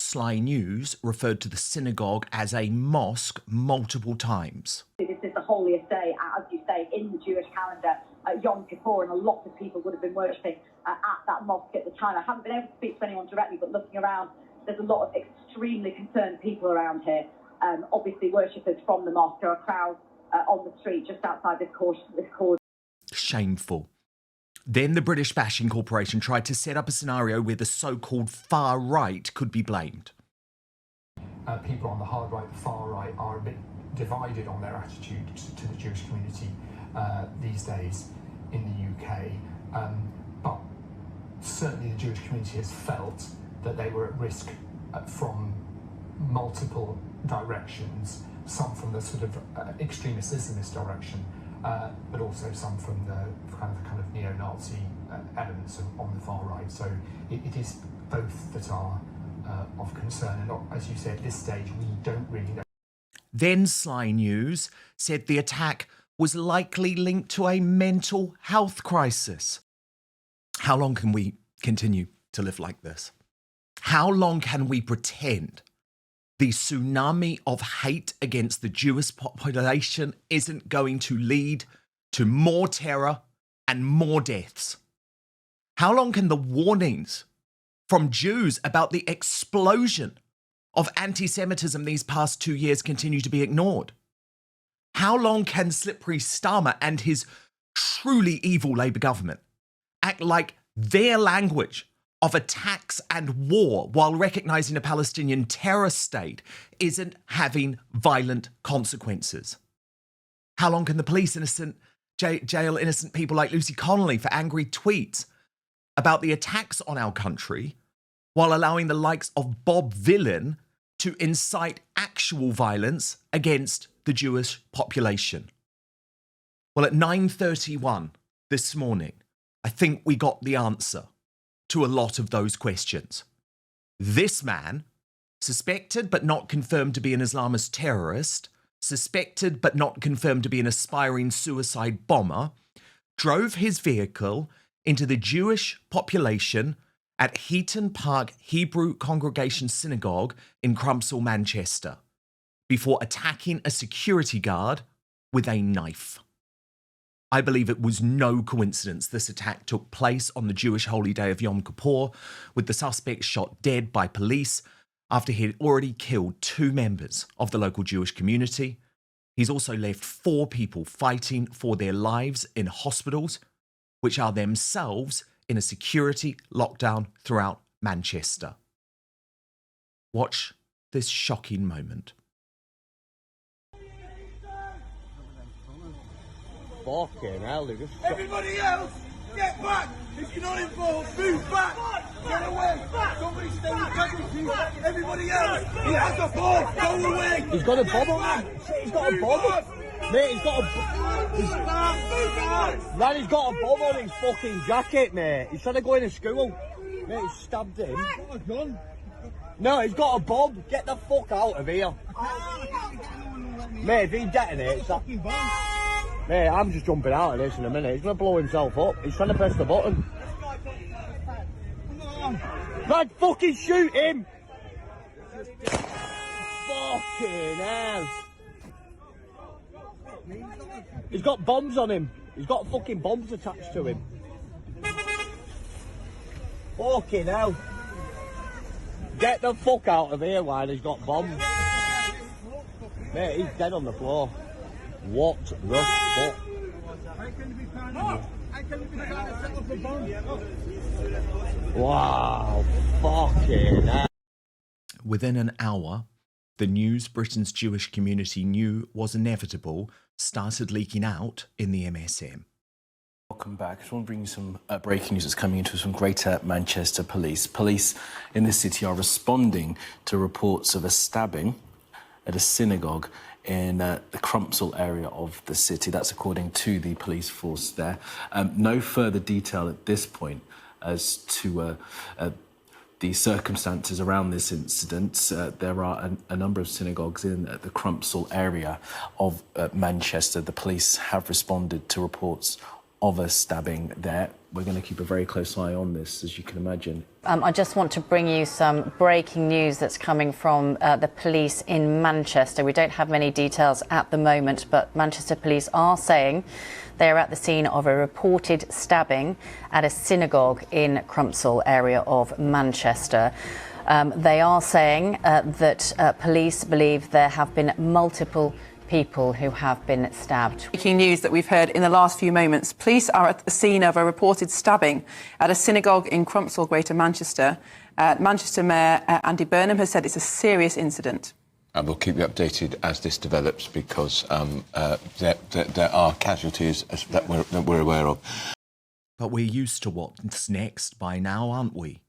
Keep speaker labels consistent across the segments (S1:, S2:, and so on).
S1: Sly News referred to the synagogue as a mosque multiple times.
S2: This is the holiest day, as you say, in the Jewish calendar, Yom Kippur, and a lot of people would have been worshipping at that mosque at the time. I haven't been able to speak to anyone directly, but looking around, there's a lot of extremely concerned people around here. Obviously, worshippers from the mosque. There are crowds on the street just outside this cause.
S1: Shameful. Then the British Bashing Corporation tried to set up a scenario where the so-called far right could be blamed.
S3: People on the hard right, the far right, are a bit divided on their attitude to the Jewish community these days in the UK. But certainly the Jewish community has felt that they were at risk from multiple directions, some from the sort of extremist Islamist direction, but also some from the kind of neo-Nazi elements on the far right. So it is both that are of concern, and as you said, at this stage we don't really know.
S1: Then Sly News said the attack was likely linked to a mental health crisis. How long can we continue to live like this? How long can we pretend the tsunami of hate against the Jewish population isn't going to lead to more terror and more deaths? How long can the warnings from Jews about the explosion of anti-Semitism these past 2 years continue to be ignored? How long can Slippery Starmer and his truly evil Labour government act like their language of attacks and war while recognising a Palestinian terror state isn't having violent consequences? How long can the police jail innocent people like Lucy Connolly for angry tweets about the attacks on our country while allowing the likes of Bob Villan to incite actual violence against the Jewish population? Well, at 9:31 this morning, I think we got the answer to a lot of those questions. This man, suspected but not confirmed to be an Islamist terrorist, suspected but not confirmed to be an aspiring suicide bomber, drove his vehicle into the Jewish population at Heaton Park Hebrew Congregation Synagogue in Crumpsall, Manchester, before attacking a security guard with a knife. I believe it was no coincidence this attack took place on the Jewish holy day of Yom Kippur, with the suspect shot dead by police after he had already killed 2 members of the local Jewish community. He's also left 4 people fighting for their lives in hospitals, which are themselves in a security lockdown throughout Manchester. Watch this shocking moment.
S4: Fucking hell, they just...
S5: Everybody else, get back! If you're not involved, move back! Get away! Somebody stay with casualties! Everybody else, he has a bomb! Go away!
S4: He's got a bomb on him! He's got a bomb! Mate, he's got a... Man, he's got a bomb on his fucking jacket, mate. He's trying to go into school. Mate, he stabbed him. No, he's got a bomb. Get the fuck out of here. Mate, if he detonates that... Mate, I'm just jumping out of this in a minute. He's going to blow himself up. He's trying to press the button. Man, fucking shoot him! Fucking hell. He's got bombs on him. He's got fucking bombs attached to him. Fucking hell. Get the fuck out of here while he's got bombs. Mate, he's dead on the floor. What the fuck? Wow, fucking hell.
S1: Within an hour, the news Britain's Jewish community knew was inevitable started leaking out in the MSM.
S6: Welcome back. I just want to bring you some breaking news that's coming into us from Greater Manchester Police. Police in this city are responding to reports of a stabbing at a synagogue in the Crumpsall area of the city. That's according to the police force there. No further detail at this point as to the circumstances around this incident. There are a number of synagogues in the Crumpsall area of Manchester. The police have responded to reports of a stabbing there. we're going to keep a very close eye on this, as you can imagine.
S7: I just want to bring you some breaking news that's coming from the police in Manchester. We don't have many details at the moment, but Manchester police are saying they're at the scene of a reported stabbing at a synagogue in Crumpsall area of Manchester. They are saying that police believe there have been multiple people who have been stabbed.
S8: Breaking news that we've heard in the last few moments. Police are at the scene of a reported stabbing at a synagogue in Crumpsall, Greater Manchester. Manchester Mayor Andy Burnham has said it's a serious incident.
S9: And we'll keep you updated as this develops, because there are casualties that we're aware of.
S1: But we're used to what's next by now, aren't we?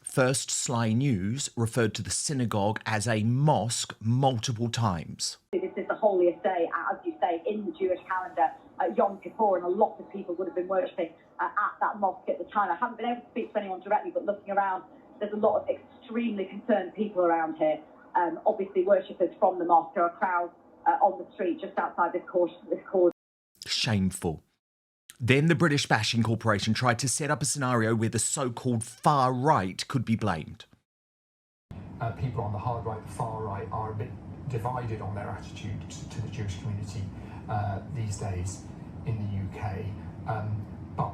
S1: First, Sly News referred to the synagogue as a mosque multiple times.
S2: This is the holiest day, as you say, in the Jewish calendar, Yom Kippur, and a lot of people would have been worshipping at that mosque at the time. I haven't been able to speak to anyone directly, but looking around, there's a lot of extremely concerned people around here. Obviously, worshippers from the mosque. There are crowds on the street just outside this cause.
S1: Shameful. Then the British Bashing Corporation tried to set up a scenario where the so-called far right could be blamed.
S3: People on the hard right, the far right, are a bit divided on their attitude to the Jewish community these days in the UK. But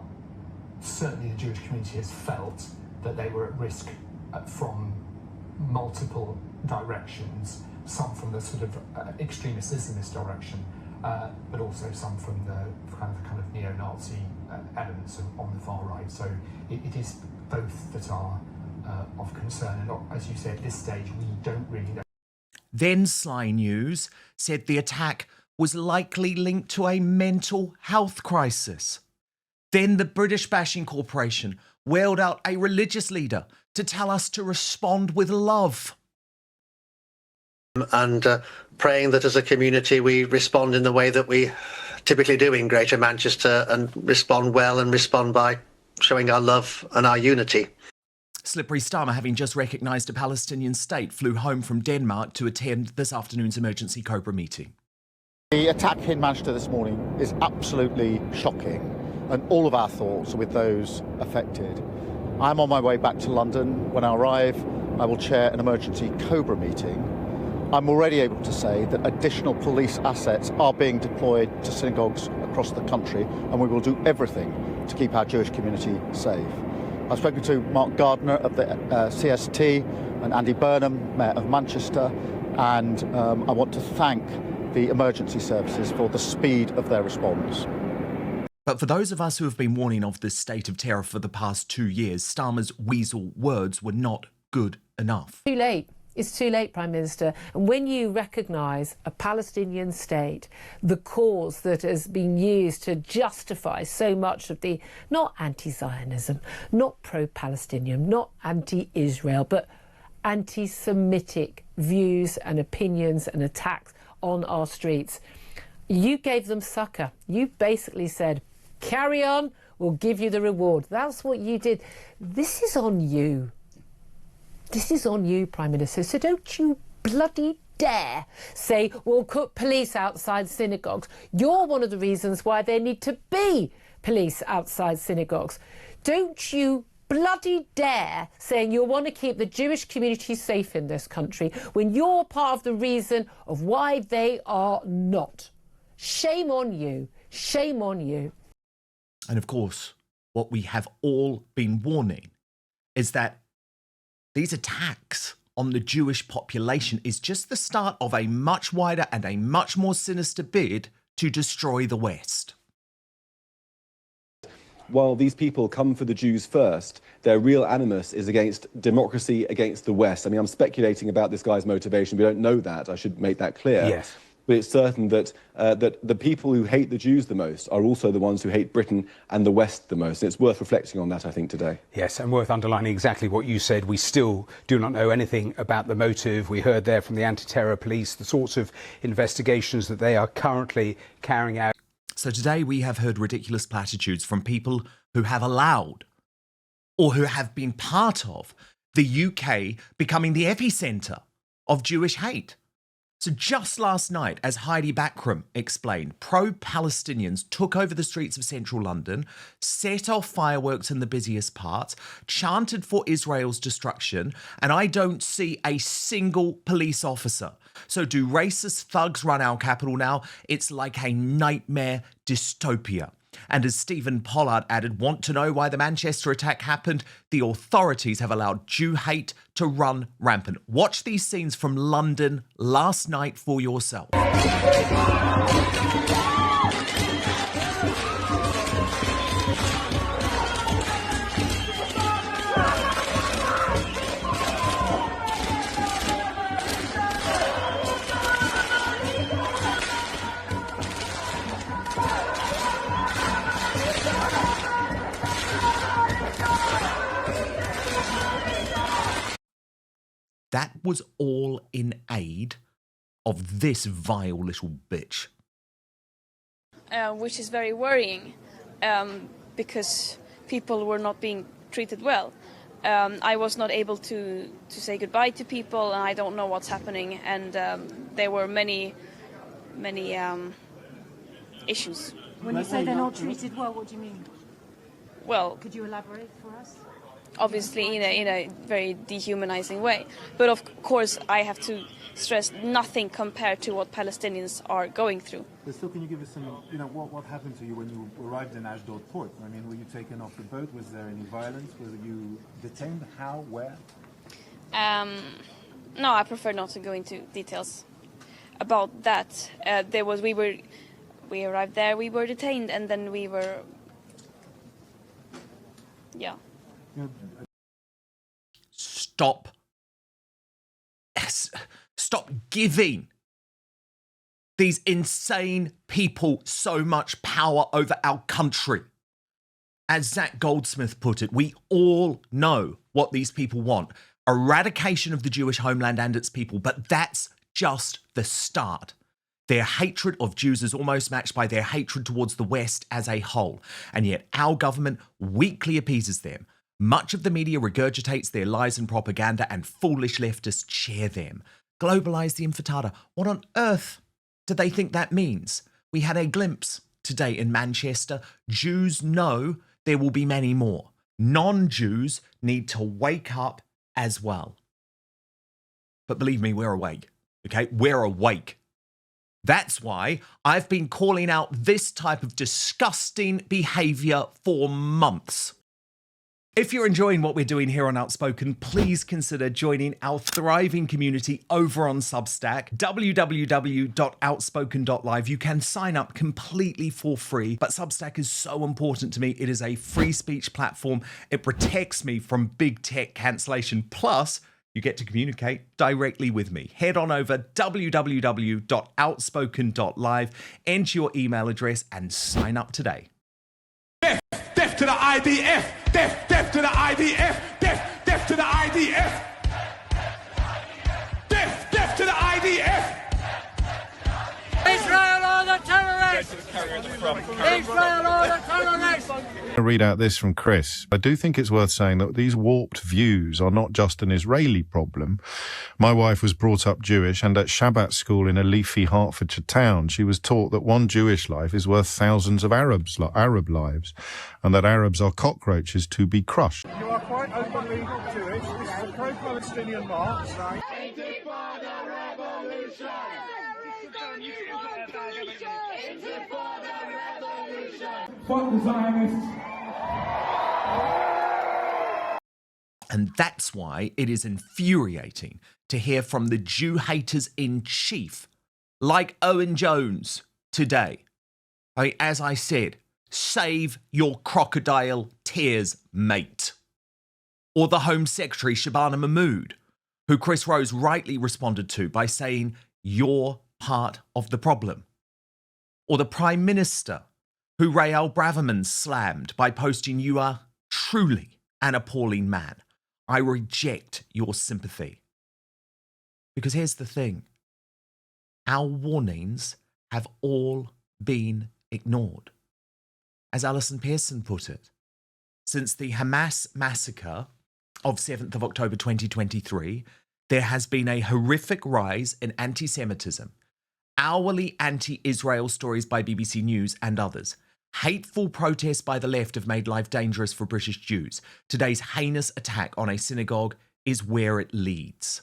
S3: certainly the Jewish community has felt that they were at risk from multiple directions, some from the sort of extremist Islamist direction, but also some from the kind of neo-Nazi elements on the far right. So it is both that are of concern, and as you said, at this stage we don't really know.
S1: Then Sly News said the attack was likely linked to a mental health crisis. Then the British Bashing Corporation wheeled out a religious leader to tell us to respond with love.
S10: And praying that as a community we respond in the way that we typically do in Greater Manchester, and respond well, and respond by showing our love and our unity.
S1: Slippery Starmer, having just recognised a Palestinian state, flew home from Denmark to attend this afternoon's emergency COBRA meeting.
S11: The attack in Manchester this morning is absolutely shocking, and all of our thoughts are with those affected. I'm on my way back to London. When I arrive, I will chair an emergency COBRA meeting. I'm already able to say that additional police assets are being deployed to synagogues across the country, and we will do everything to keep our Jewish community safe. I've spoken to Mark Gardner of the CST and Andy Burnham, Mayor of Manchester, and I want to thank the emergency services for the speed of their response.
S1: But for those of us who have been warning of this state of terror for the past 2 years, Starmer's weasel words were not good enough.
S12: Too late. It's too late, Prime Minister. And when you recognise a Palestinian state, the cause that has been used to justify so much of the, not anti-Zionism, not pro-Palestinian, not anti-Israel, but anti-Semitic views and opinions and attacks on our streets, you gave them succor. You basically said, carry on, we'll give you the reward. That's what you did. This is on you. This is on you, Prime Minister, so don't you bloody dare say we'll put police outside synagogues. You're one of the reasons why there need to be police outside synagogues. Don't you bloody dare saying you want to keep the Jewish community safe in this country when you're part of the reason of why they are not. Shame on you. Shame on you.
S1: And of course, what we have all been warning is that these attacks on the Jewish population is just the start of a much wider and a much more sinister bid to destroy the West.
S13: While these people come for the Jews first, their real animus is against democracy, against the West. I mean, I'm speculating about this guy's motivation. We don't know that. I should make that clear.
S14: Yes.
S13: But it's certain that that the people who hate the Jews the most are also the ones who hate Britain and the West the most. And it's worth reflecting on that, I think, today.
S14: Yes, and worth underlining exactly what you said. We still do not know anything about the motive. We heard there from the anti-terror police the sorts of investigations that they are currently carrying out.
S1: So today we have heard ridiculous platitudes from people who have allowed or who have been part of the UK becoming the epicentre of Jewish hate. So just last night, as Heidi Backram explained, pro-Palestinians took over the streets of central London, set off fireworks in the busiest parts, chanted for Israel's destruction, and I don't see a single police officer. So do racist thugs run our capital now? It's like a nightmare dystopia. And as Stephen Pollard added, want to know why the Manchester attack happened? The authorities have allowed Jew hate to run rampant. Watch these scenes from London last night for yourself. That was all in aid of this vile little bitch.
S15: Which is very worrying because people were not being treated well. I was not able to say goodbye to people, and I don't know what's happening. And there were many issues.
S16: When you say they're not treated well, what do you mean?
S15: Well,
S16: could you elaborate for us?
S15: Obviously in a very dehumanizing way. But of course I have to stress nothing compared to what Palestinians are going through.
S17: But still, can you give us some, what happened to you when you arrived in Ashdod port? I mean, were you taken off the boat? Was there any violence? Were you detained? How? Where?
S15: No, I prefer not to go into details about that. We arrived there, we were detained, and then we were, yeah.
S1: Stop giving these insane people so much power over our country. As Zach Goldsmith put it, we all know what these people want. Eradication of the Jewish homeland and its people, but that's just the start. Their hatred of Jews is almost matched by their hatred towards the West as a whole, and yet our government weakly appeases them. Much of the media regurgitates their lies and propaganda, and foolish leftists share them. Globalise the intifada. What on earth do they think that means? We had a glimpse today in Manchester. Jews know there will be many more. Non-Jews need to wake up as well. But believe me, we're awake, okay? We're awake. That's why I've been calling out this type of disgusting behaviour for months. If you're enjoying what we're doing here on Outspoken, please consider joining our thriving community over on Substack, www.outspoken.live. You can sign up completely for free, but Substack is so important to me. It is a free speech platform. It protects me from big tech cancellation. Plus, you get to communicate directly with me. Head on over www.outspoken.live, enter your email address, and sign up today.
S5: Death to the IDF! Death to the IDF! Death to the IDF! Death to the IDF!
S18: Israel are the terrorists! Israel are the terrorists!
S19: I'll read out this from Chris. I do think it's worth saying that these warped views are not just an Israeli problem. My wife was brought up Jewish, and at Shabbat school in a leafy Hertfordshire town, she was taught that one Jewish life is worth thousands of Arab lives, and that Arabs are cockroaches to be crushed.
S5: You are quite openly Jewish. This is a pro-Palestinian march. Intifada revolution! Fuck the Zionists!
S1: And that's why it is infuriating to hear from the Jew haters in chief, like Owen Jones today. As I said, save your crocodile tears, mate. Or the Home Secretary, Shabana Mahmood, who Chris Rose rightly responded to by saying, you're part of the problem. Or the Prime Minister, who Rael Braverman slammed by posting, you are truly an appalling man. I reject your sympathy. Because here's the thing. Our warnings have all been ignored. As Alison Pearson put it, since the Hamas massacre of 7th of October 2023, there has been a horrific rise in anti-Semitism, hourly anti-Israel stories by BBC News and others. Hateful protests by the left have made life dangerous for British Jews. Today's heinous attack on a synagogue is where it leads.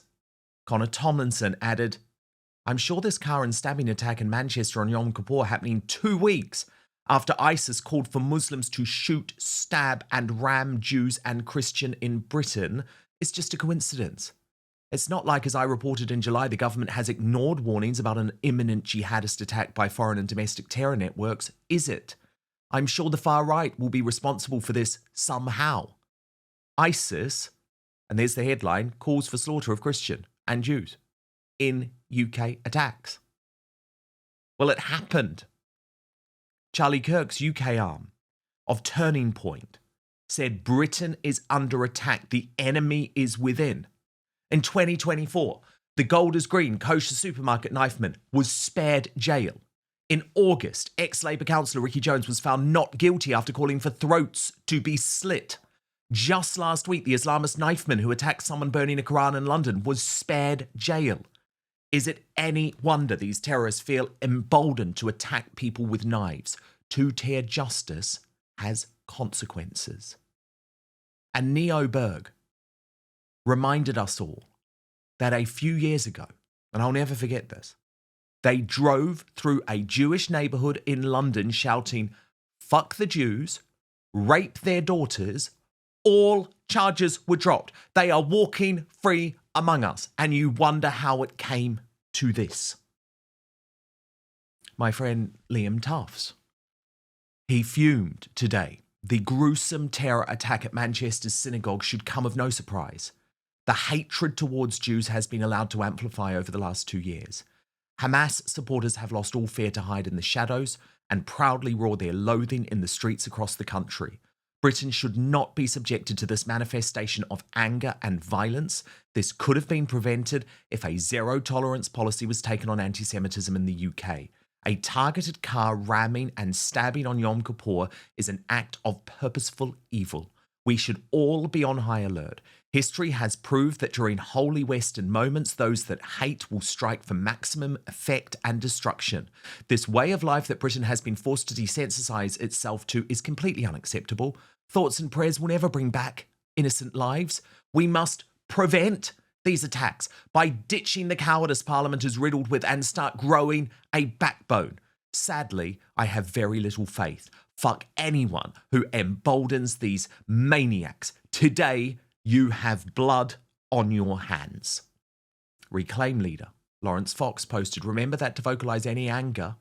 S1: Connor Tomlinson added, I'm sure this car and stabbing attack in Manchester on Yom Kippur happening 2 weeks after ISIS called for Muslims to shoot, stab and ram Jews and Christians in Britain is just a coincidence. It's not like, as I reported in July, the government has ignored warnings about an imminent jihadist attack by foreign and domestic terror networks, is it? I'm sure the far right will be responsible for this somehow. ISIS, and there's the headline, calls for slaughter of Christian and Jews in UK attacks. Well, it happened. Charlie Kirk's UK arm of Turning Point said Britain is under attack. The enemy is within. In 2024, the Golders Green kosher supermarket knifeman was spared jail. In August, ex-Labour councillor Ricky Jones was found not guilty after calling for throats to be slit. Just last week, the Islamist knifeman who attacked someone burning a Quran in London was spared jail. Is it any wonder these terrorists feel emboldened to attack people with knives? Two-tier justice has consequences. And Neo Berg reminded us all that a few years ago, and I'll never forget this, they drove through a Jewish neighbourhood in London shouting, fuck the Jews, rape their daughters, all charges were dropped. They are walking free among us. And you wonder how it came to this. My friend Liam Tufts, he fumed today. The gruesome terror attack at Manchester's synagogue should come of no surprise. The hatred towards Jews has been allowed to amplify over the last 2 years. Hamas supporters have lost all fear to hide in the shadows and proudly roar their loathing in the streets across the country. Britain should not be subjected to this manifestation of anger and violence. This could have been prevented if a zero-tolerance policy was taken on anti-Semitism in the UK. A targeted car ramming and stabbing on Yom Kippur is an act of purposeful evil. We should all be on high alert. History has proved that during holy Western moments, those that hate will strike for maximum effect and destruction. This way of life that Britain has been forced to desensitize itself to is completely unacceptable. Thoughts and prayers will never bring back innocent lives. We must prevent these attacks by ditching the cowardice Parliament is riddled with and start growing a backbone. Sadly, I have very little faith. Fuck anyone who emboldens these maniacs. Today, you have blood on your hands. Reclaim leader Lawrence Fox posted, remember that to vocalise any anger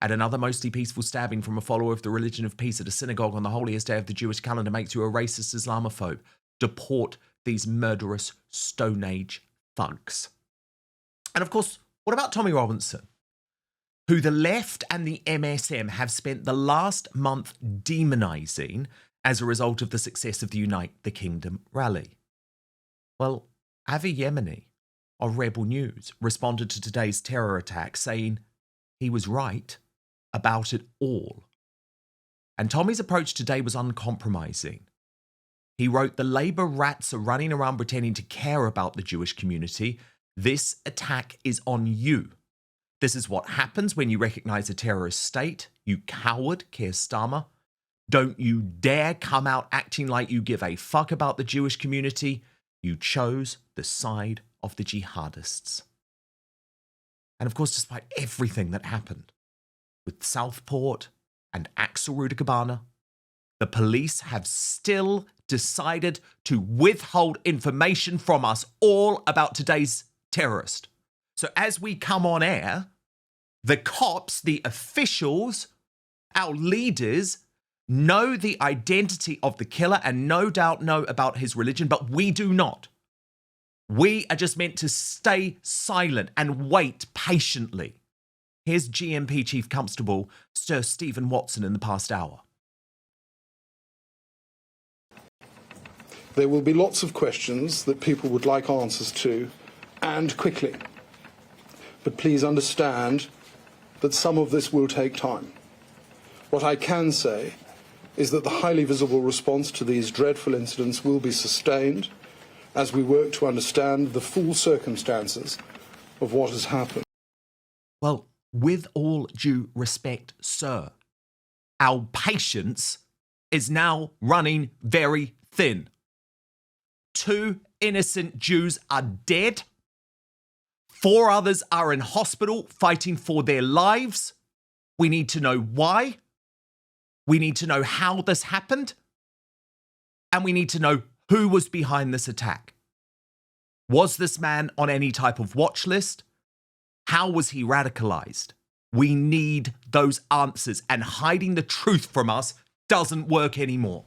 S1: at another mostly peaceful stabbing from a follower of the religion of peace at a synagogue on the holiest day of the Jewish calendar makes you a racist Islamophobe. Deport these murderous Stone Age thugs. And of course, what about Tommy Robinson, who the left and the MSM have spent the last month demonising as a result of the success of the Unite the Kingdom rally? Well, Avi Yemeni of Rebel News responded to today's terror attack saying he was right about it all. And Tommy's approach today was uncompromising. He wrote, the Labour rats are running around pretending to care about the Jewish community. This attack is on you. This is what happens when you recognise a terrorist state. You coward, Keir Starmer. Don't you dare come out acting like you give a fuck about the Jewish community. You chose the side of the jihadists. And of course, despite everything that happened with Southport and Axel Rudikabana, the police have still decided to withhold information from us all about today's terrorist. So as we come on air, the cops, the officials, our leaders know the identity of the killer and no doubt know about his religion, but we do not. We are just meant to stay silent and wait patiently. Here's GMP Chief Constable Sir Stephen Watson in the past hour.
S20: There will be lots of questions that people would like answers to, and quickly. But please understand that some of this will take time. What I can say is that the highly visible response to these dreadful incidents will be sustained, as we work to understand the full circumstances of what has happened.
S1: Well, with all due respect, sir, our patience is now running very thin. 2 innocent Jews are dead. 4 others are in hospital fighting for their lives. We need to know why. We need to know how this happened. And we need to know who was behind this attack. Was this man on any type of watch list? How was he radicalized? We need those answers, and hiding the truth from us doesn't work anymore.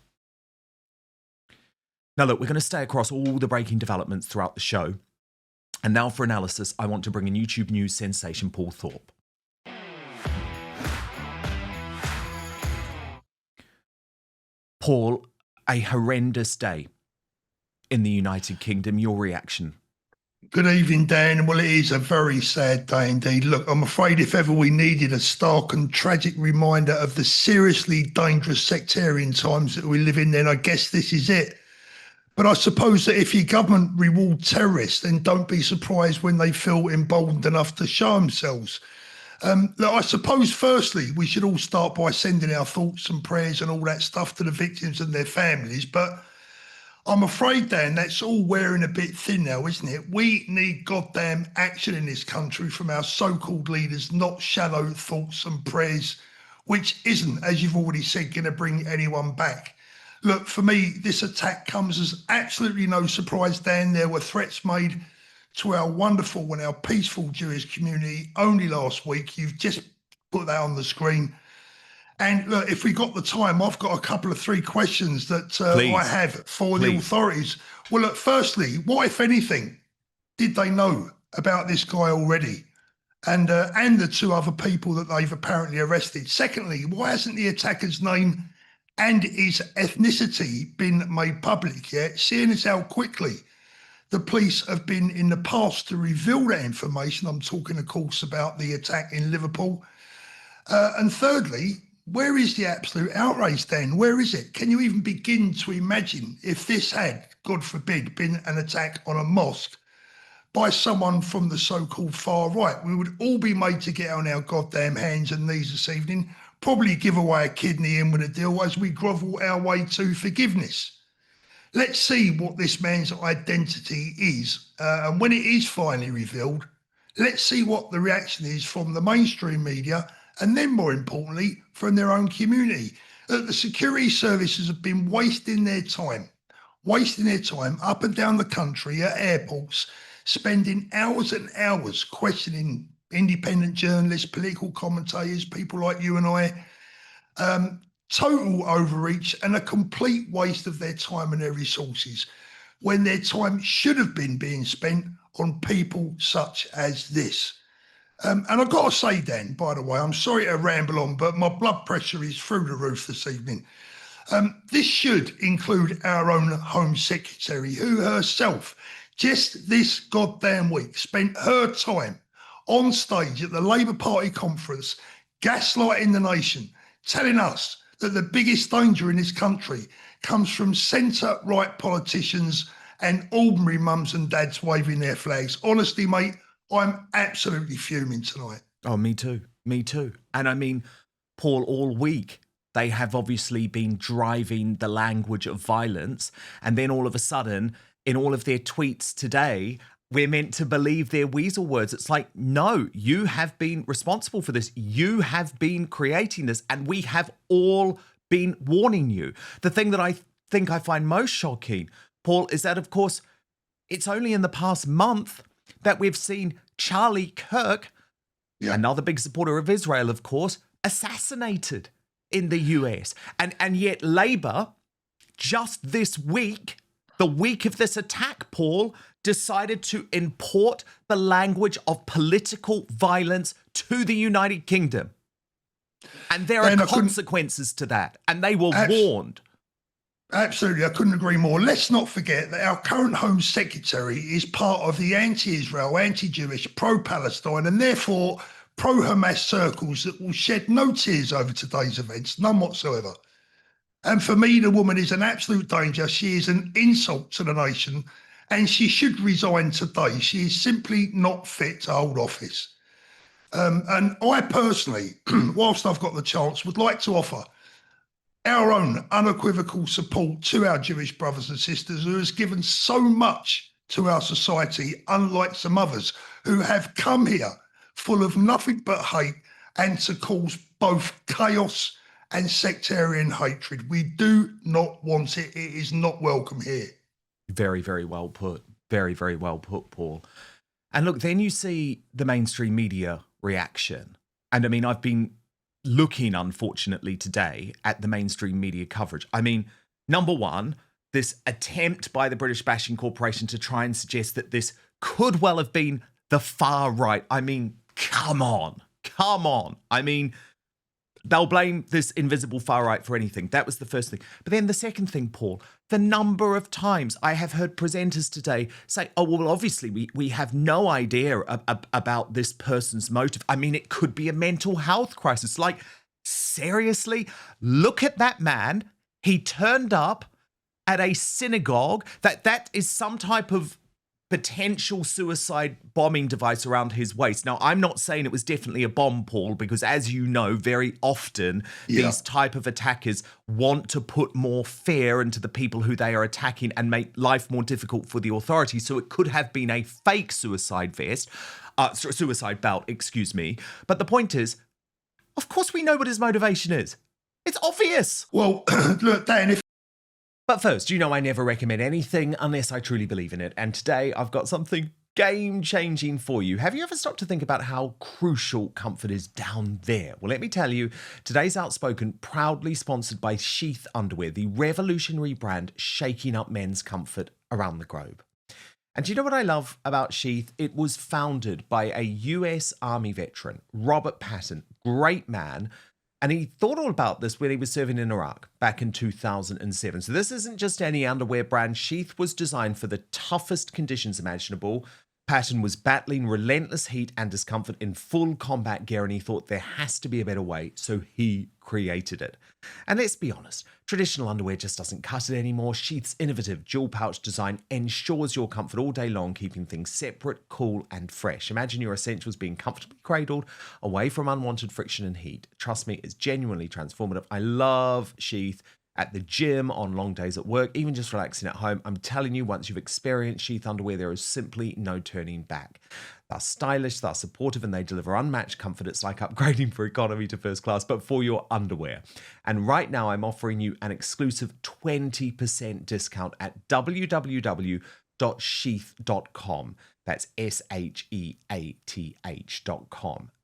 S1: Now, look, we're going to stay across all the breaking developments throughout the show. And now for analysis, I want to bring in YouTube News sensation Paul Thorpe. Paul, a horrendous day in the United Kingdom. Your reaction?
S5: Good evening, Dan. Well, it is a very sad day indeed. Look, I'm afraid if ever we needed a stark and tragic reminder of the seriously dangerous sectarian times that we live in, then I guess this is it. But I suppose that if your government reward terrorists, then don't be surprised when they feel emboldened enough to show themselves. Look, I suppose, firstly, we should all start by sending our thoughts and prayers and all that stuff to the victims and their families. But I'm afraid, Dan, that's all wearing a bit thin now, isn't it? We need goddamn action in this country from our so-called leaders, not shallow thoughts and prayers, which isn't, as you've already said, going to bring anyone back. Look, for me, this attack comes as absolutely no surprise, Dan. There were threats made to our wonderful and our peaceful Jewish community only last week. You've just put that on the screen. And look, if we got the time, I've got a couple of 3 questions that I have for the authorities. Well, look, firstly, what, if anything, did they know about this guy already? And the 2 other people that they've apparently arrested. Secondly, why hasn't the attacker's name and his ethnicity been made public yet, seeing as how quickly the police have been in the past to reveal that information? I'm talking, of course, about the attack in Liverpool. And thirdly, where is the absolute outrage then? Where is it? Can you even begin to imagine if this had, God forbid, been an attack on a mosque by someone from the so-called far right? We would all be made to get on our goddamn hands and knees this evening, probably give away a kidney in with a deal as we grovel our way to forgiveness. Let's see what this man's identity is. And when it is finally revealed, let's see what the reaction is from the mainstream media, and then more importantly, from their own community. The security services have been wasting their time up and down the country at airports, spending hours and hours questioning independent journalists, political commentators, people like you and I. Total overreach and a complete waste of their time and their resources, when their time should have been being spent on people such as this. And I've got to say, Dan, by the way, I'm sorry to ramble on, but my blood pressure is through the roof this evening. This should include our own Home Secretary, who herself, just this goddamn week, spent her time on stage at the Labour Party conference, gaslighting the nation, telling us that the biggest danger in this country comes from centre-right politicians and ordinary mums and dads waving their flags. Honestly, mate, I'm absolutely fuming tonight.
S1: Oh, me too. Me too. And I mean, Paul, all week, they have obviously been driving the language of violence. And then all of a sudden, in all of their tweets today, we're meant to believe their weasel words. It's like, no, you have been responsible for this. You have been creating this. And we have all been warning you. The thing that I think I find most shocking, Paul, is that, of course, it's only in the past month that we've seen Charlie Kirk, another big supporter of Israel, of course, assassinated in the US. And yet Labour, just this week, the week of this attack, Paul, decided to import the language of political violence to the United Kingdom. And there are consequences to that. And they were warned.
S5: Absolutely, I couldn't agree more. Let's not forget that our current Home Secretary is part of the anti-Israel, anti-Jewish, pro-Palestine, and therefore pro-Hamas circles that will shed no tears over today's events, none whatsoever. And for me, the woman is an absolute danger. She is an insult to the nation and she should resign today. She is simply not fit to hold office. And I personally, whilst I've got the chance, would like to offer our own unequivocal support to our Jewish brothers and sisters who has given so much to our society, unlike some others who have come here full of nothing but hate and to cause both chaos and sectarian hatred. We do not want it. It is not welcome here.
S1: Very, very well put. Very, very well put, Paul. And look, then you see the mainstream media reaction. And I mean, I've been looking, unfortunately, today at the mainstream media coverage. I mean, number one, this attempt by the British Bashing Corporation to try and suggest that this could well have been the far right. I mean, come on. I mean, they'll blame this invisible far right for anything. That was the first thing. But then the second thing, Paul, the number of times I have heard presenters today say, oh, well, obviously we have no idea about this person's motive. I mean, it could be a mental health crisis. Like, seriously? Look at that man. He turned up at a synagogue. That is some type of potential suicide bombing device around his waist. Now, I'm not saying it was definitely a bomb, Paul, because as you know, very often these type of attackers want to put more fear into the people who they are attacking and make life more difficult for the authorities. So it could have been a fake suicide belt, excuse me. But the point is, of course we know what his motivation is. It's obvious.
S5: Well, look, Dan,
S1: But first, you know I never recommend anything unless I truly believe in it. And today I've got something game-changing for you. Have you ever stopped to think about how crucial comfort is down there? Well, let me tell you, today's Outspoken proudly sponsored by Sheath Underwear, the revolutionary brand shaking up men's comfort around the globe. And do you know what I love about Sheath? It was founded by a US Army veteran, Robert Patton, great man. And he thought all about this when he was serving in Iraq back in 2007. So this isn't just any underwear brand. Sheath was designed for the toughest conditions imaginable. Patton was battling relentless heat and discomfort in full combat gear, and he thought there has to be a better way, so he created it. And let's be honest, traditional underwear just doesn't cut it anymore. Sheath's innovative dual pouch design ensures your comfort all day long, keeping things separate, cool, and fresh. Imagine your essentials being comfortably cradled away from unwanted friction and heat. Trust me, it's genuinely transformative. I love Sheath. At the gym, on long days at work, even just relaxing at home. I'm telling you, once you've experienced Sheath underwear, there is simply no turning back. They're stylish, they're supportive, and they deliver unmatched comfort. It's like upgrading from economy to first class, but for your underwear. And right now, I'm offering you an exclusive 20% discount at www.sheath.com. That's SHEATH.com.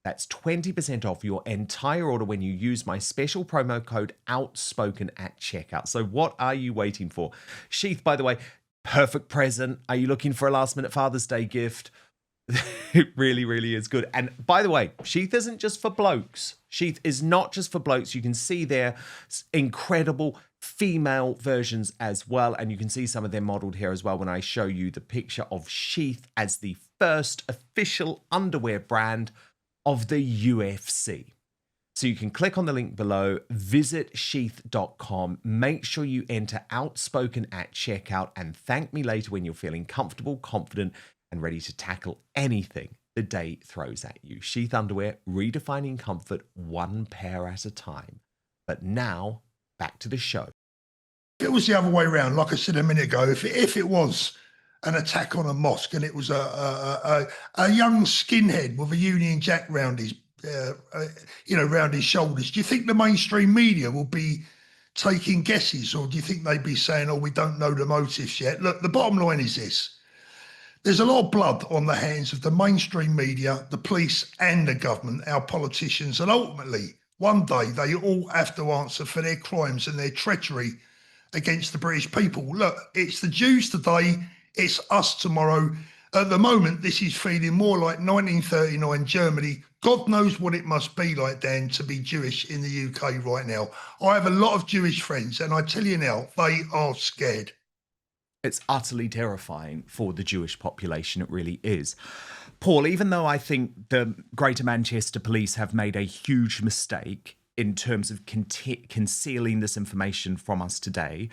S1: That's 20% off your entire order when you use my special promo code Outspoken at checkout. So what are you waiting for? Sheath, by the way, perfect present. Are you looking for a last minute Father's Day gift? It really, really is good. And by the way, Sheath isn't just for blokes. Sheath is not just for blokes. You can see their incredible female versions as well. And you can see some of them modeled here as well when I show you the picture of Sheath as the first official underwear brand of the UFC. So you can click on the link below, visit sheath.com, make sure you enter Outspoken at checkout, and thank me later when you're feeling comfortable, confident, and ready to tackle anything the day throws at you. Sheath underwear, redefining comfort one pair at a time. But now, back to the show.
S5: If it was the other way around, like I said a minute ago, if it was an attack on a mosque and it was a young skinhead with a Union Jack round his, round his shoulders, do you think the mainstream media will be taking guesses, or do you think they'd be saying, oh, we don't know the motives yet? Look, the bottom line is this. There's a lot of blood on the hands of the mainstream media, the police and the government, our politicians, and ultimately, one day, they all have to answer for their crimes and their treachery against the British people. Look, it's the Jews today, it's us tomorrow. At the moment, this is feeling more like 1939 Germany. God knows what it must be like, Dan, to be Jewish in the UK right now. I have a lot of Jewish friends, and I tell you now, they are scared.
S1: It's utterly terrifying for the Jewish population. It really is. Paul, even though I think the Greater Manchester Police have made a huge mistake in terms of concealing this information from us today,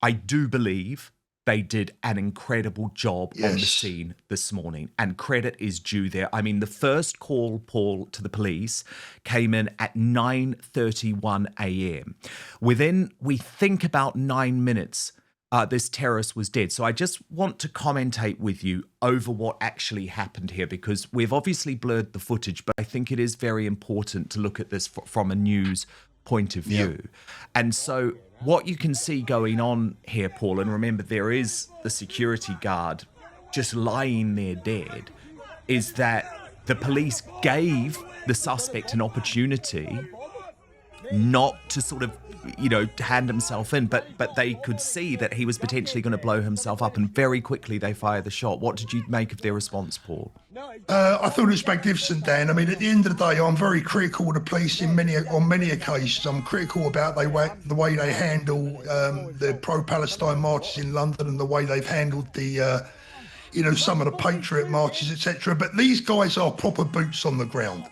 S1: I do believe they did an incredible job on the scene this morning, and credit is due there. I mean, the first call, Paul, to the police came in at 9:31 a.m. Within, we think, about 9 minutes, this terrorist was dead. So I just want to commentate with you over what actually happened here, because we've obviously blurred the footage, but I think it is very important to look at this from a news point of view. And so what you can see going on here, Paul, and remember there is the security guard just lying there dead, is that the police gave the suspect an opportunity not to sort of, hand himself in, but they could see that he was potentially going to blow himself up, and very quickly they fired the shot. What did you make of their response, Paul?
S5: I thought it was magnificent, Dan. I mean, at the end of the day, I'm very critical of the police on many occasions. I'm critical about the way they handle the pro-Palestine marches in London and the way they've handled the, some of the patriot marches, etc. But these guys are proper boots on the ground.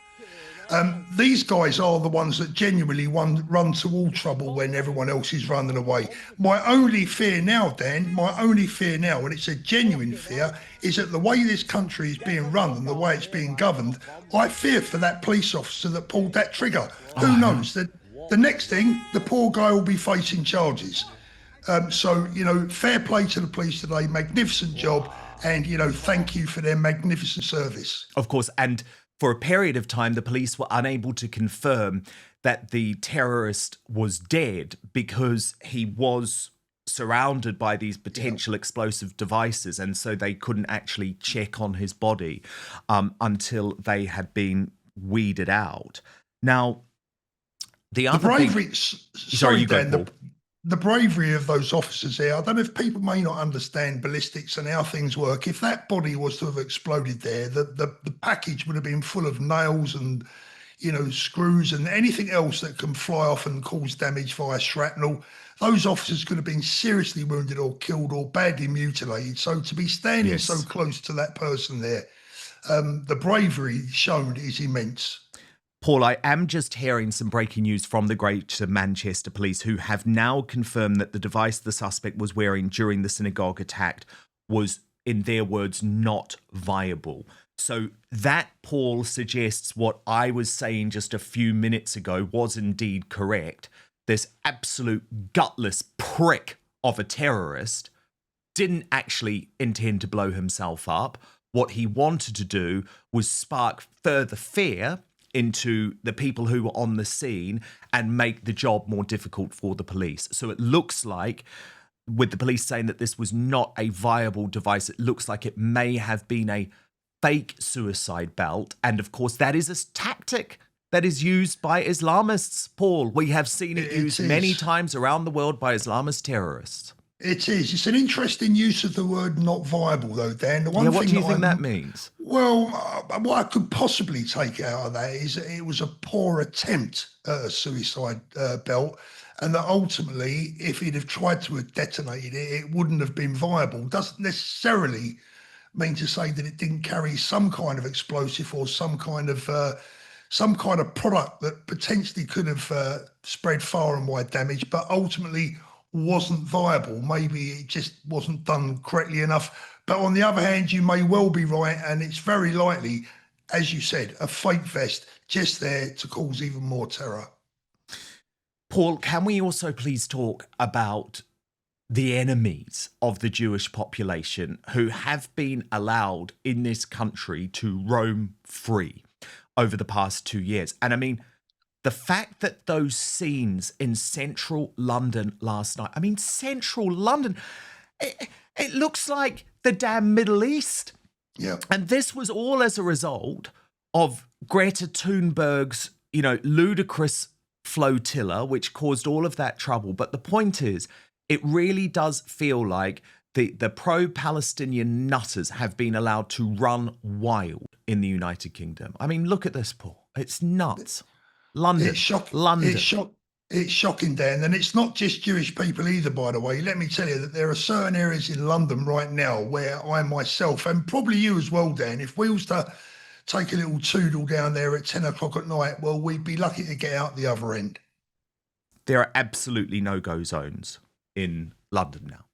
S5: These guys are the ones that genuinely run to all trouble when everyone else is running away. My only fear now, Dan, and it's a genuine fear, is that the way this country is being run and the way it's being governed, I fear for that police officer that pulled that trigger. Who knows? The next thing, the poor guy will be facing charges. So, fair play to the police today, magnificent job, and, thank you for their magnificent service.
S1: Of course, and for a period of time, the police were unable to confirm that the terrorist was dead because he was surrounded by these potential explosive devices, and so they couldn't actually check on his body until they had been weeded out. Now, the bravery.
S5: Sorry, Dan. The bravery of those officers there, I don't know if people may not understand ballistics and how things work. If that body was to have exploded there, the package would have been full of nails and, screws and anything else that can fly off and cause damage via shrapnel. Those officers could have been seriously wounded or killed or badly mutilated. So to be standing so close to that person there, the bravery shown is immense.
S1: Paul, I am just hearing some breaking news from the Greater Manchester Police, who have now confirmed that the device the suspect was wearing during the synagogue attack was, in their words, not viable. So that, Paul, suggests what I was saying just a few minutes ago was indeed correct. This absolute gutless prick of a terrorist didn't actually intend to blow himself up. What he wanted to do was spark further fear into the people who were on the scene and make the job more difficult for the police. So it looks like, with the police saying that this was not a viable device, it looks like it may have been a fake suicide belt. And of course, that is a tactic that is used by Islamists, Paul. We have seen it used many times around the world by Islamist terrorists.
S5: It is. It's an interesting use of the word "not viable," though, Dan. The one
S1: yeah,
S5: thing
S1: what do you think that means?
S5: Well, what I could possibly take out of that is that it was a poor attempt at a suicide belt, and that ultimately, if he'd have tried to have detonated it, it wouldn't have been viable. Doesn't necessarily mean to say that it didn't carry some kind of explosive or some kind of product that potentially could have spread far and wide damage, but ultimately wasn't viable. Maybe it just wasn't done correctly enough. But on the other hand, you may well be right, and it's very likely, as you said, a fake vest just there to cause even more terror.
S1: Paul, can we also please talk about the enemies of the Jewish population who have been allowed in this country to roam free over the past 2 years? And I mean, the fact that those scenes in central London last night, central London, it looks like the damn Middle East.
S5: Yeah.
S1: And this was all as a result of Greta Thunberg's, ludicrous flotilla, which caused all of that trouble. But the point is, it really does feel like the pro-Palestinian nutters have been allowed to run wild in the United Kingdom. I mean, look at this, Paul. It's nuts. London.
S5: It's shocking.
S1: London.
S5: It's shocking, Dan. And it's not just Jewish people either, by the way. Let me tell you that there are certain areas in London right now where I myself, and probably you as well, Dan, if we was to take a little toodle down there at 10 o'clock at night, well, we'd be lucky to get out the other end.
S1: There are absolutely no-go zones in London now.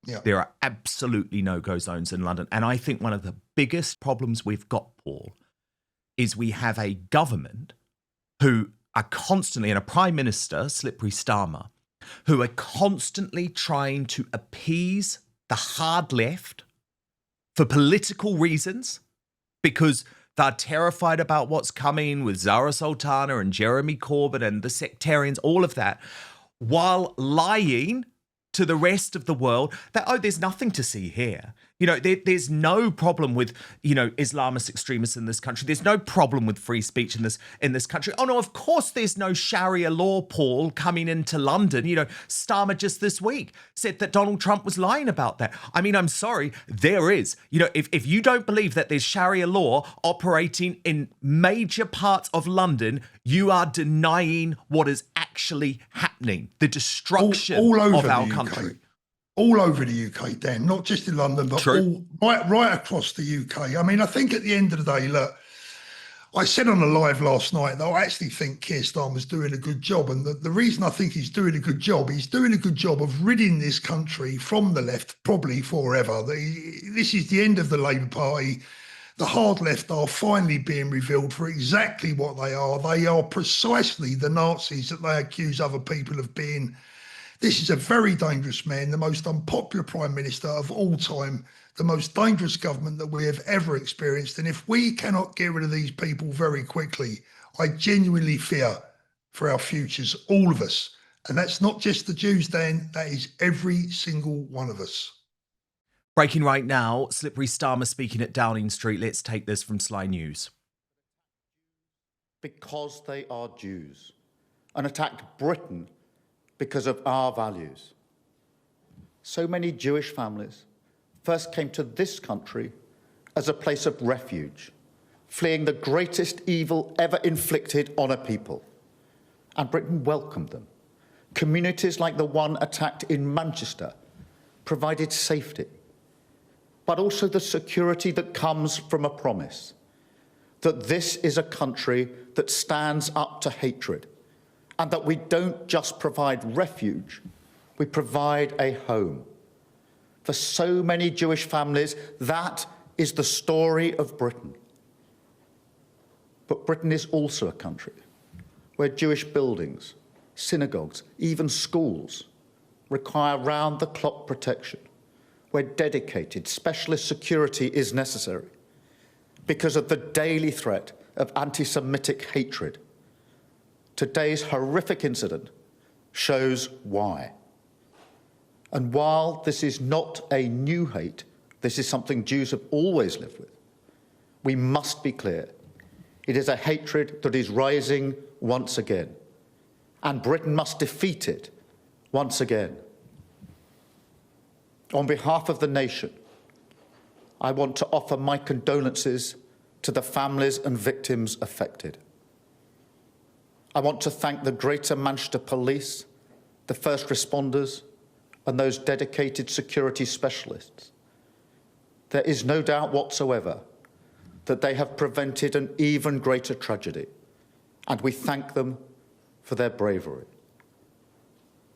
S5: Yeah.
S1: There are absolutely no-go zones in London. And I think one of the biggest problems we've got, Paul, is we have a government who are constantly, and a Prime Minister, Slippery Starmer, who are constantly trying to appease the hard left for political reasons, because they're terrified about what's coming with Zara Sultana and Jeremy Corbyn and the sectarians, all of that, while lying to the rest of the world that, oh, there's nothing to see here. You know, there's no problem with, you know, Islamist extremists in this country. There's no problem with free speech in this country. Oh, no, of course there's no Sharia law, Paul, coming into London. You know, Starmer just this week said that Donald Trump was lying about that. I mean, I'm sorry, there is. You know, if you don't believe that there's Sharia law operating in major parts of London, you are denying what is actually happening, the destruction
S5: all over
S1: of our
S5: the
S1: country.
S5: UK. All over the UK, Dan, not just in London, but all, right across the UK. I mean, I think at the end of the day, look, I said on the live last night that I actually think Keir Starmer's doing a good job. And the reason I think he's doing a good job of ridding this country from the left, probably forever. This is the end of the Labour Party. The hard left are finally being revealed for exactly what they are. They are precisely the Nazis that they accuse other people of being. This is a very dangerous man, the most unpopular Prime Minister of all time, the most dangerous government that we have ever experienced. And if we cannot get rid of these people very quickly, I genuinely fear for our futures, all of us. And that's not just the Jews, Dan, that is every single one of us.
S1: Breaking right now, Slippery Starmer speaking at Downing Street. Let's take this from Sly News.
S11: Because they are Jews, and attacked Britain because of our values. So many Jewish families first came to this country as a place of refuge, fleeing the greatest evil ever inflicted on a people. And Britain welcomed them. Communities like the one attacked in Manchester provided safety, but also the security that comes from a promise that this is a country that stands up to hatred, and that we don't just provide refuge, we provide a home. For so many Jewish families, that is the story of Britain. But Britain is also a country where Jewish buildings, synagogues, even schools require round-the-clock protection, where dedicated specialist security is necessary because of the daily threat of anti-Semitic hatred. Today's horrific incident shows why. And while this is not a new hate, this is something Jews have always lived with, we must be clear. It is a hatred that is rising once again, and Britain must defeat it once again. On behalf of the nation, I want to offer my condolences to the families and victims affected. I want to thank the Greater Manchester Police, the first responders, and those dedicated security specialists. There is no doubt whatsoever that they have prevented an even greater tragedy, and we thank them for their bravery.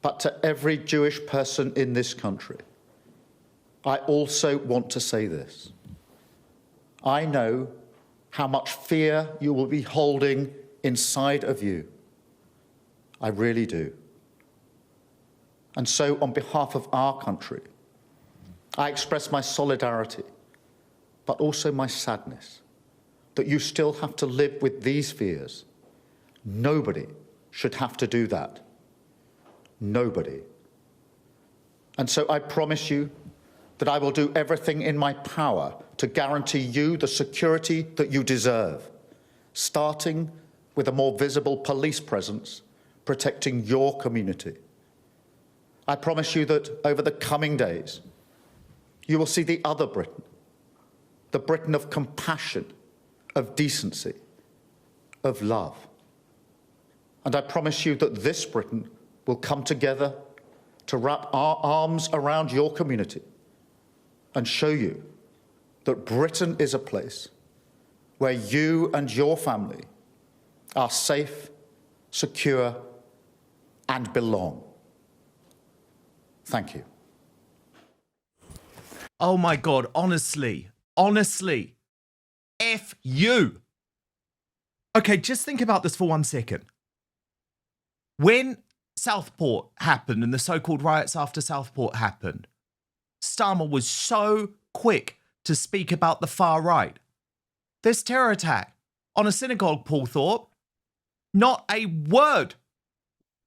S11: But to every Jewish person in this country, I also want to say this. I know how much fear you will be holding inside of you. I really do. And so, on behalf of our country, I express my solidarity, but also my sadness that you still have to live with these fears. Nobody should have to do that. Nobody. And so I promise you that I will do everything in my power to guarantee you the security that you deserve, starting with a more visible police presence protecting your community. I promise you that over the coming days, you will see the other Britain, the Britain of compassion, of decency, of love. And I promise you that this Britain will come together to wrap our arms around your community and show you that Britain is a place where you and your family are safe, secure, and belong. Thank you.
S1: Oh my God, honestly, F you. Okay, just think about this for 1 second. When Southport happened and the so-called riots after Southport happened, Starmer was so quick to speak about the far right. This terror attack on a synagogue, Paul Thorpe, not a word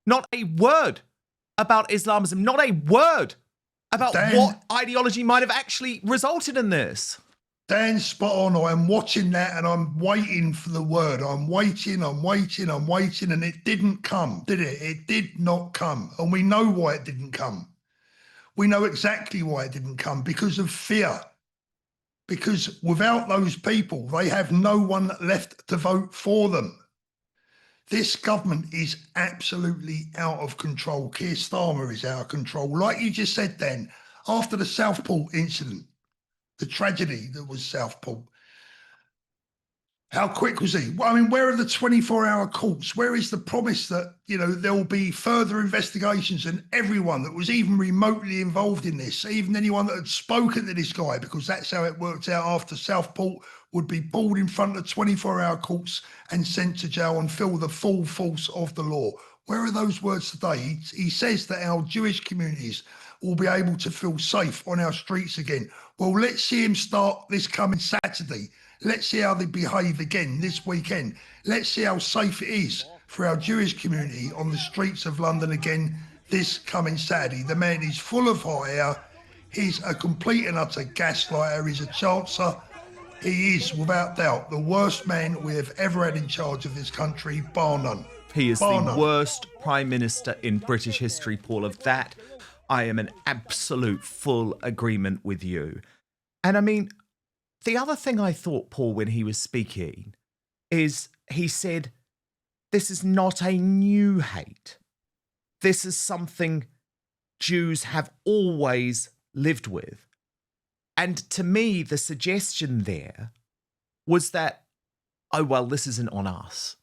S1: about Islamism, not a word about what ideology might have actually resulted in this.
S5: Dan's spot on. I'm watching that and I'm waiting for the word. I'm waiting, and it didn't come, did it? It did not come. And we know why it didn't come. We know exactly why it didn't come, because of fear. Because without those people, they have no one left to vote for them. This government is absolutely out of control. Keir Starmer is out of control. Like you just said, Dan, after the Southport incident, the tragedy that was Southport, how quick was he? Well, I mean, where are the 24-hour courts? Where is the promise that, you know, there will be further investigations and everyone that was even remotely involved in this, even anyone that had spoken to this guy, because that's how it worked out after Southport, would be pulled in front of 24-hour courts and sent to jail and feel the full force of the law. Where are those words today? He says that our Jewish communities will be able to feel safe on our streets again. Well, let's see him start this coming Saturday. Let's see how they behave again this weekend. Let's see how safe it is for our Jewish community on the streets of London again this coming Saturday. The man is full of hot air. He's a complete and utter gaslighter. He's a chancer. He is, without doubt, the worst man we have ever had in charge of this country, bar none.
S1: He is the worst Prime Minister in British history, Paul. Of that, I am in absolute full agreement with you. And I mean, the other thing I thought, Paul, when he was speaking, is he said, this is not a new hate. This is something Jews have always lived with. And to me, the suggestion there was that, oh, well, this isn't on us.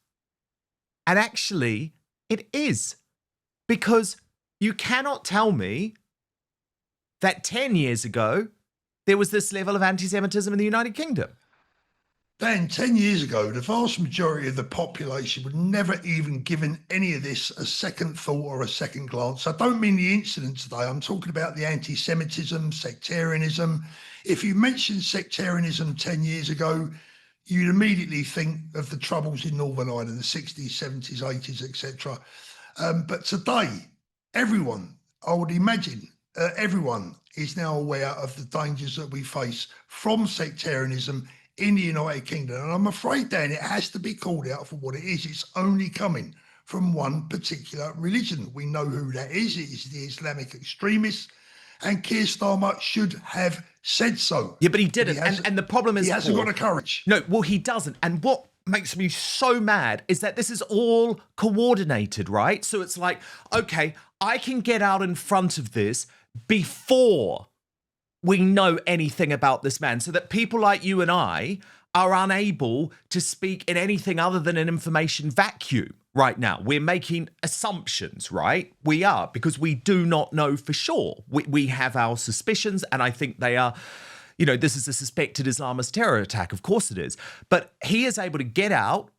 S1: And actually, it is. Because you cannot tell me that 10 years ago, there was this level of anti-Semitism in the United Kingdom.
S5: Dan, 10 years ago, the vast majority of the population would never even given any of this a second thought or a second glance. I don't mean the incident today. I'm talking about the anti-Semitism, sectarianism. If you mentioned sectarianism 10 years ago, you'd immediately think of the troubles in Northern Ireland, the 60s, 70s, 80s, etc. But today, everyone, I would imagine, everyone is now aware of the dangers that we face from sectarianism in the United Kingdom. And I'm afraid, Dan, it has to be called out for what it is. It's only coming from one particular religion. We know who that is. It is the Islamic extremists. And Keir Starmer should have said so.
S1: Yeah, but he didn't. And the problem is,
S5: he hasn't
S1: Paul,
S5: got the courage.
S1: No, well, he doesn't. And what makes me so mad is that this is all coordinated, right? So it's like, okay, I can get out in front of this before we know anything about this man, so that people like you and I are unable to speak in anything other than an information vacuum right now. We're making assumptions, right? We are, because we do not know for sure. We have our suspicions, and I think they are, you know, this is a suspected Islamist terror attack. Of course it is. But he is able to get out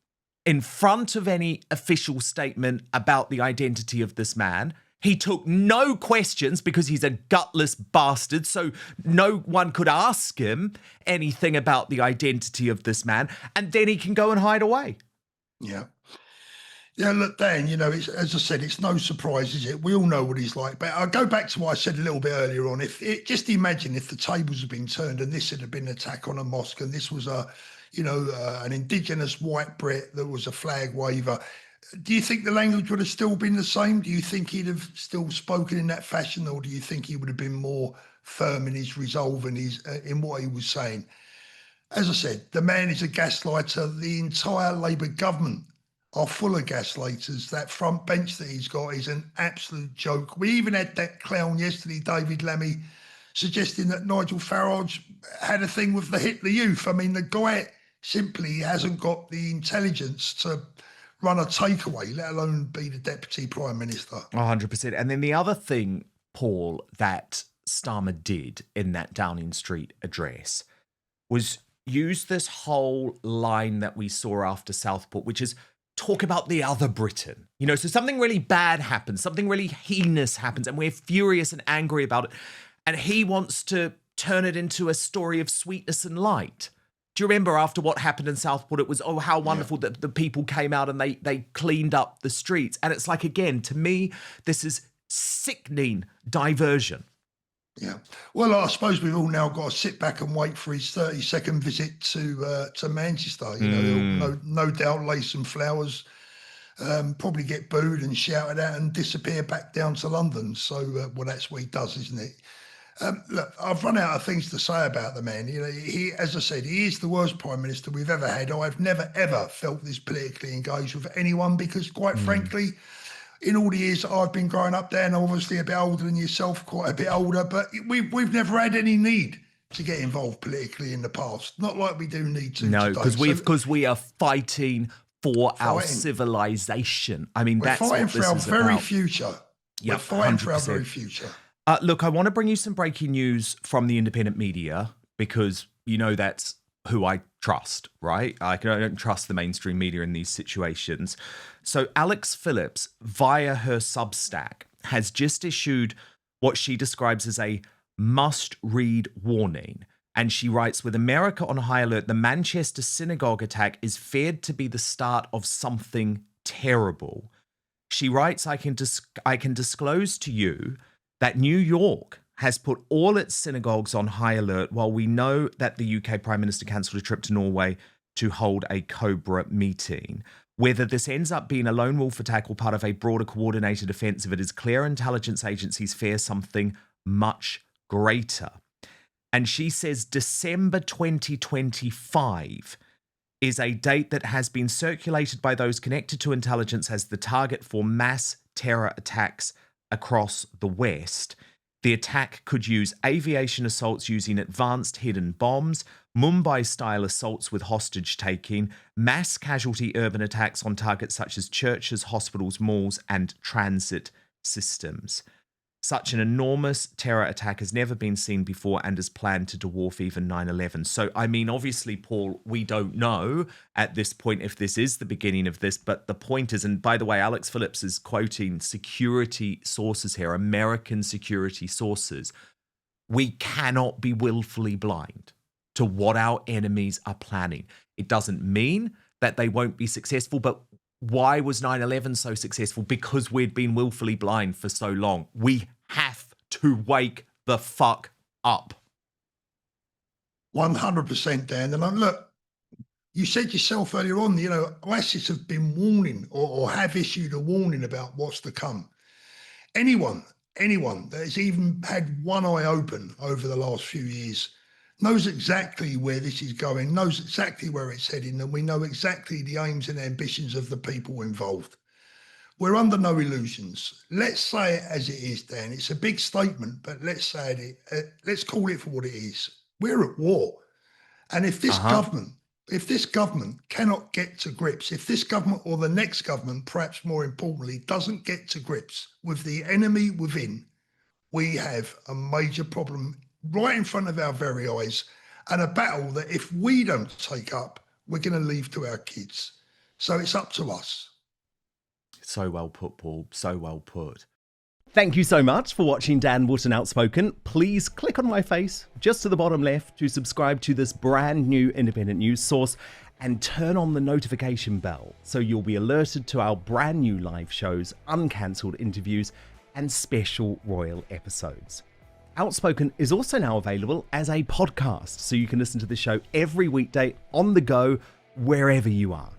S1: in front of any official statement about the identity of this man. He took no questions because he's a gutless bastard, so no one could ask him anything about the identity of this man, and then he can go and hide away.
S5: Yeah. Yeah, look, Dan, you know, it's, as I said, it's no surprise, is it? We all know what he's like. But I'll go back to what I said a little bit earlier on. Just imagine if the tables had been turned and this had been an attack on a mosque and this was an indigenous white Brit that was a flag waver. Do you think the language would have still been the same? Do you think he'd have still spoken in that fashion, or do you think he would have been more firm in his resolve and in what he was saying? As I said, the man is a gaslighter. The entire Labour government are full of gaslighters. That front bench that he's got is an absolute joke. We even had that clown yesterday, David Lammy, suggesting that Nigel Farage had a thing with the Hitler Youth. I mean, the guy simply hasn't got the intelligence to run a takeaway, let alone be the Deputy Prime Minister.
S1: 100%. And then the other thing, Paul, that Starmer did in that Downing Street address was use this whole line that we saw after Southport, which is talk about the other Britain. You know, so something really bad happens, something really heinous happens, and we're furious and angry about it. And he wants to turn it into a story of sweetness and light. Do you remember after what happened in Southport, it was, oh, how wonderful that the people came out and they cleaned up the streets. And it's like, again, to me, this is sickening diversion.
S5: Yeah. Well, I suppose we've all now got to sit back and wait for his 30-second visit to Manchester. You know, he'll no doubt lay some flowers, probably get booed and shouted at and disappear back down to London. So, well, that's what he does, isn't it? Look, I've run out of things to say about the man. You know, he, as I said, he is the worst Prime Minister we've ever had. I've never, ever felt this politically engaged with anyone because, quite frankly, in all the years that I've been growing up there, and obviously a bit older than yourself, quite a bit older, but we've never had any need to get involved politically in the past. Not like we do need to.
S1: No,
S5: today.
S1: because we are fighting for our civilization. I mean, that's
S5: fighting
S1: what this
S5: for our
S1: is
S5: very
S1: about.
S5: future.
S1: Yep,
S5: We're fighting for our
S1: 100%.
S5: very future.
S1: Look, I want to bring you some breaking news from the independent media because, you know, that's who I trust, right? I don't trust the mainstream media in these situations. So Alex Phillips, via her Substack, has just issued what she describes as a must-read warning. And she writes, with America on high alert, the Manchester synagogue attack is feared to be the start of something terrible. She writes, I can disclose to you that New York has put all its synagogues on high alert while we know that the UK Prime Minister cancelled a trip to Norway to hold a COBRA meeting. Whether this ends up being a lone wolf attack or part of a broader coordinated offensive, it is clear intelligence agencies fear something much greater. And she says December 2025 is a date that has been circulated by those connected to intelligence as the target for mass terror attacks across the West. The attack could use aviation assaults using advanced hidden bombs, Mumbai-style assaults with hostage-taking, mass casualty urban attacks on targets such as churches, hospitals, malls, and transit systems. Such an enormous terror attack has never been seen before and is planned to dwarf even 9/11. So, I mean, obviously, Paul, we don't know at this point if this is the beginning of this, but the point is, and by the way, Alex Phillips is quoting security sources here, American security sources. We cannot be willfully blind to what our enemies are planning. It doesn't mean that they won't be successful, but why was 9/11 so successful? Because we'd been willfully blind for so long. We have to wake the fuck up.
S5: 100%, Dan. And look, you said yourself earlier on, you know, ISIS have been warning or have issued a warning about what's to come. Anyone that has even had one eye open over the last few years knows exactly where this is going, knows exactly where it's heading, and we know exactly the aims and ambitions of the people involved. We're under no illusions. Let's say it as it is, Dan. It's a big statement, but let's say it. Let's call it for what it is. We're at war, and if this government cannot get to grips, if this government or the next government, perhaps more importantly, doesn't get to grips with the enemy within, we have a major problem right in front of our very eyes, and a battle that if we don't take up, we're going to leave to our kids. So it's up to us.
S1: So well put, Paul. So well put.
S2: Thank you so much for watching Dan Wootton Outspoken. Please click on my face just to the bottom left to subscribe to this brand new independent news source and turn on the notification bell so you'll be alerted to our brand new live shows, uncancelled interviews, and special royal episodes. Outspoken is also now available as a podcast, so you can listen to the show every weekday on the go, wherever you are.